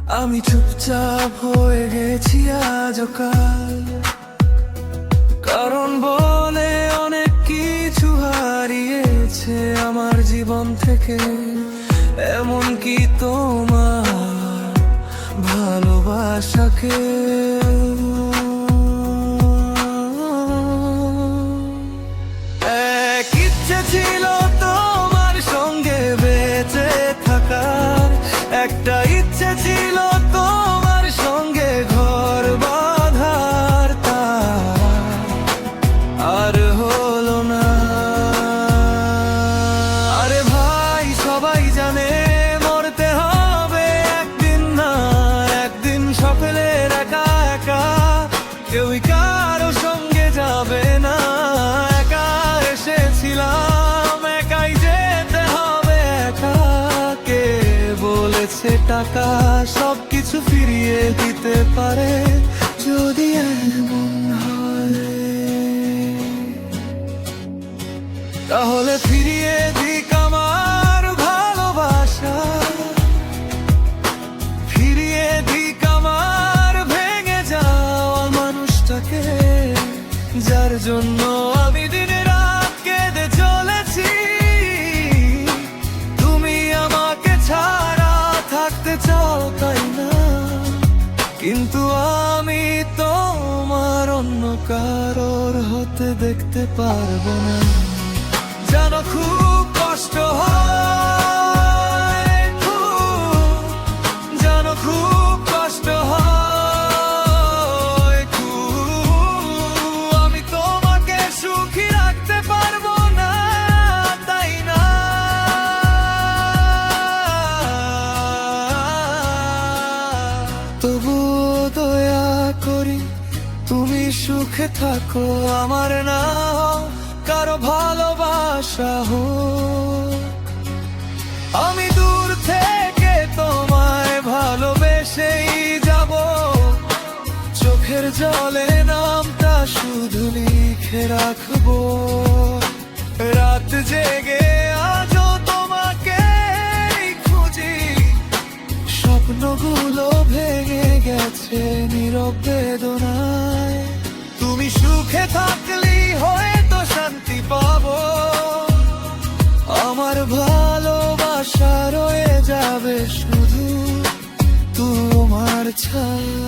আমি চুপচাপ হয়ে গেছি আজও কাল, কারণ বলে অনেক কিছু হারিয়েছে আমার জীবন থেকে, এমনকি তোমার ভালোবাসাকে। এক ইচ্ছে ছিল তোমার সঙ্গে বেঁচে থাকার, একটা ইচ্ছে ছিল তোমার সঙ্গে ঘর বাঁধার, আর হলো না। আরে ভাই, সবাই জানে মরতে হবে একদিন না একদিন, সকলের একা একা, কেউই কারো সঙ্গে যাবে না। একা এসেছিলাম, একাই যেতে হবে একা। কে বলেছে টাকা সবকিছু ফিরিয়ে দিতে পারে? যদি এমন হয় তাহলে ফিরিয়ে দিক আমার ভালোবাসা, ফিরিয়ে দিক আমার ভেঙে যাওয়া মানুষটাকে, যার জন্য আমি দিন রাত কেঁদে চলেছি। তুমি আমাকে ছাড়া থাকতে চাও তাই না, কিন্তু আমি তোমার অন্য কারোর হতে দেখতে পারবো না। জানো খুব কষ্ট হয়, জানো খুব কষ্ট হয়, আমি তোমাকে সুখী রাখতে পারবো না, তাই না? তবুও দয়া করি তুমি সুখে থাকো, আমার না কারো ভালোবাসা হোক। আমি দূর থেকে তোমায় ভালোবেসেই যাব, চোখের জলে নামটা শুধু লিখে রাখবো। রাত জেগে আজও তোমাকে খুঁজি, স্বপ্নগুলো ভেঙে গেছে নীরব বেদনায়। তুমি সুখে থাকলেই হয়তো শান্তি পাবো, আমার ভালোবাসা রয়ে যাবে শুধু তোমার ছায়া।